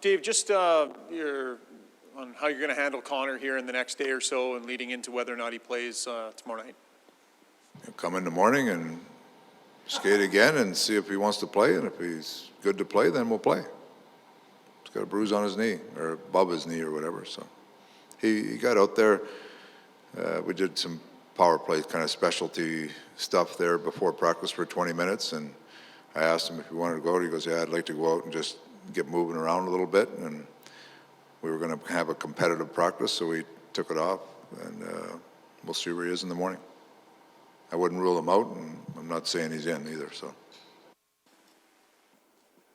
Dave, just on how you're going to handle Connor here in the next day or so and leading into whether or not he plays tomorrow night. He'll come in the morning and skate again and see if he wants to play, and if he's good to play, then we'll play. He's got a bruise on his knee, or above his knee or whatever, so he got out there. We did some power play kind of specialty stuff there before practice for 20 minutes, and I asked him if he wanted to go out. He goes, yeah, I'd like to go out and just get moving around a little bit, and we were going to have a competitive practice, so we took it off, and we'll see where he is in the morning. I wouldn't rule him out, and I'm not saying he's in either. So,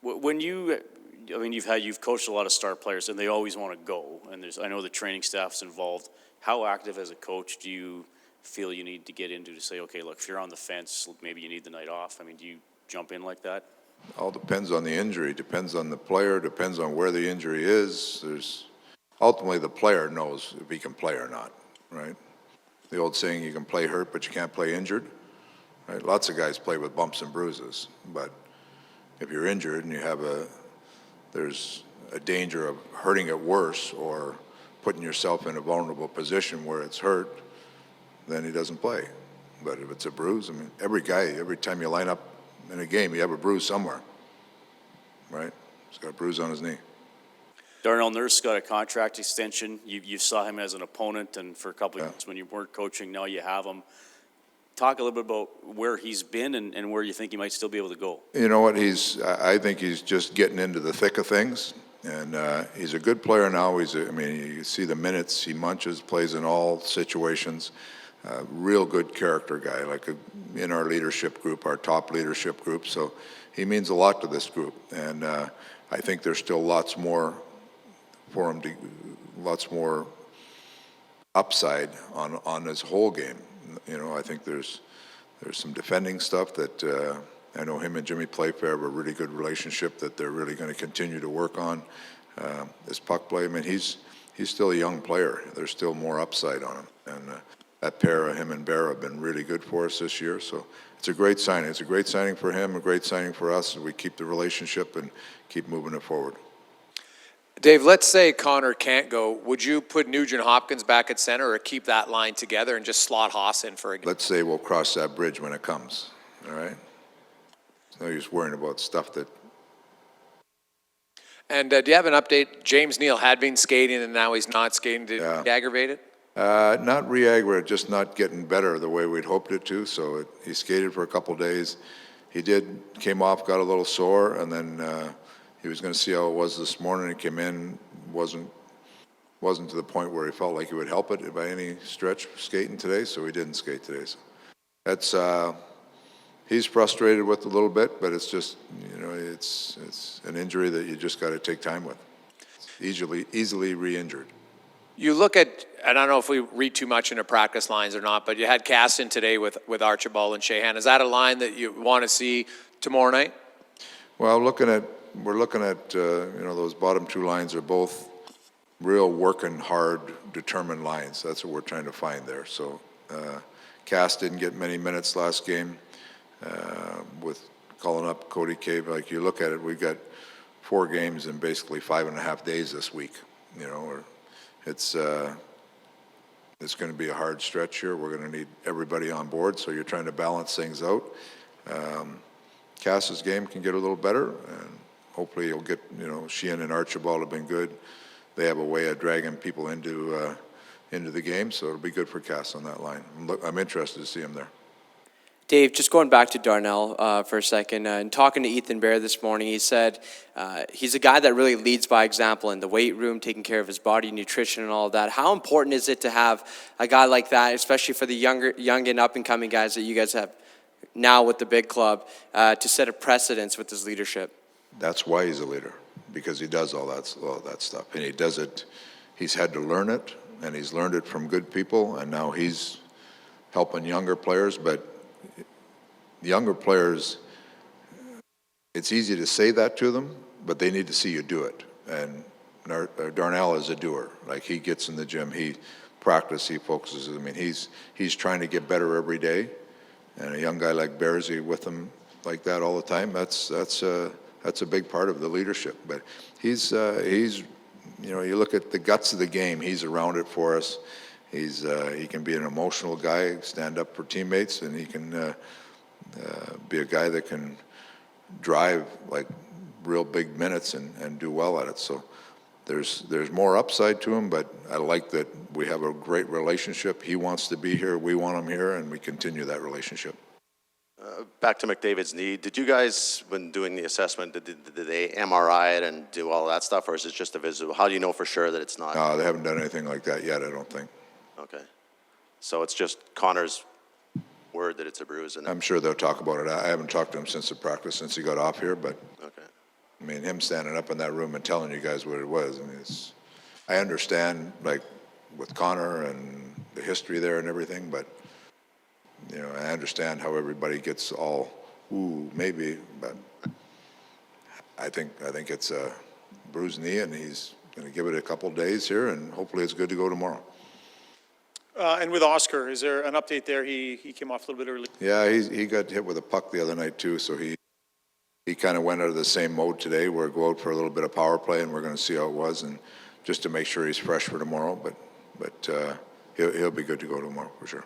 when you've coached a lot of star players, and they always want to go, and I know the training staff's involved. How active as a coach do you feel you need to get into to say, okay, look, if you're on the fence, maybe you need the night off? I mean, do you jump in like that? All depends on the injury, depends on the player, depends on where the injury is. Ultimately the player knows if he can play or not, right? The old saying, you can play hurt, but you can't play injured, right? Lots of guys play with bumps and bruises, but if you're injured and there's a danger of hurting it worse or putting yourself in a vulnerable position where it's hurt, then he doesn't play. But if it's a bruise, I mean, every time you line up in a game, you have a bruise somewhere, right? He's got a bruise on his knee. Darnell Nurse got a contract extension. You saw him as an opponent, and for a couple of years when you weren't coaching, now you have him. Talk a little bit about where he's been and where you think he might still be able to go. You know what? I think he's just getting into the thick of things, and he's a good player now. You see the minutes he munches, plays in all situations. Real good character guy, in our leadership group, our top leadership group. So he means a lot to this group, and I think there's still lots more for him lots more upside on his whole game. You know, I think there's some defending stuff that I know him and Jimmy Playfair have a really good relationship that they're really going to continue to work on. His puck play, I mean, he's still a young player. There's still more upside on him, and that pair of him and Bear have been really good for us this year. So it's a great signing. It's a great signing for him, a great signing for us, and we keep the relationship and keep moving it forward. Dave, let's say Connor can't go. Would you put Nugent Hopkins back at center or keep that line together and just slot Haas in for a game? Let's say we'll cross that bridge when it comes, all right? No use worrying about stuff that... And do you have an update? James Neal had been skating and now he's not skating. Did he aggravate it? Not re-aggravated, just not getting better the way we'd hoped it to. So he skated for a couple days. He came off, got a little sore, and then he was going to see how it was this morning. He came in, wasn't to the point where he felt like he would help it by any stretch skating today, so he didn't skate today. So that's he's frustrated with a little bit, but it's just, you know, it's an injury that you just got to take time with. Easily re-injured. You look at, I don't know if we read too much into practice lines or not, but you had Cass in today with Archibald and Sheahan. Is that a line that you want to see tomorrow night? Well, we're looking at those bottom two lines are both real working hard, determined lines. That's what we're trying to find there. So Cass didn't get many minutes last game with calling up Cody Cave. Like, you look at it, we've got 4 games in basically 5.5 days this week. You know, it's going to be a hard stretch here. We're going to need everybody on board, so you're trying to balance things out. Cass's game can get a little better, and hopefully he'll get, Sheehan and Archibald have been good. They have a way of dragging people into the game, so it'll be good for Cass on that line. I'm interested to see him there. Dave, just going back to Darnell for a second, and talking to Ethan Bear this morning, he said he's a guy that really leads by example in the weight room, taking care of his body, nutrition, and all of that. How important is it to have a guy like that, especially for the young and up-and-coming guys that you guys have now with the big club, to set a precedence with his leadership? That's why he's a leader, because he does all that stuff, and he does it. He's had to learn it, and he's learned it from good people, and now he's helping younger players, but younger players, it's easy to say that to them, but they need to see you do it. And Darnell is a doer. Like, he gets in the gym, he practices, he focuses. I mean, he's trying to get better every day. And a young guy like Bearsy with him like that all the time, that's that's a big part of the leadership. But he's you look at the guts of the game, he's around it for us. He can be an emotional guy, stand up for teammates, and he can be a guy that can drive like real big minutes and do well at it. So there's more upside to him, but I like that we have a great relationship. He wants to be here, we want him here, and we continue that relationship. Back to McDavid's knee, did you guys, when doing the assessment, did they MRI it and do all that stuff, or is it just a visit? How do you know for sure that it's not? No, they haven't done anything like that yet, I don't think. Okay. So it's just Connor's word that it's a bruise, and I'm sure they'll talk about it. I haven't talked to him since the practice, since he got off here, but okay. I mean, him standing up in that room and telling you guys what it was, I mean, I understand, like, with Connor and the history there and everything, but, I understand how everybody gets all, ooh, maybe, but I think it's a bruised knee, and he's going to give it a couple days here, and hopefully it's good to go tomorrow. And with Oscar, is there an update there? He came off a little bit early. Yeah, he got hit with a puck the other night, too, so he kind of went out of the same mode today. We're go out for a little bit of power play, and we're going to see how it was, and just to make sure he's fresh for tomorrow. But he'll be good to go tomorrow for sure.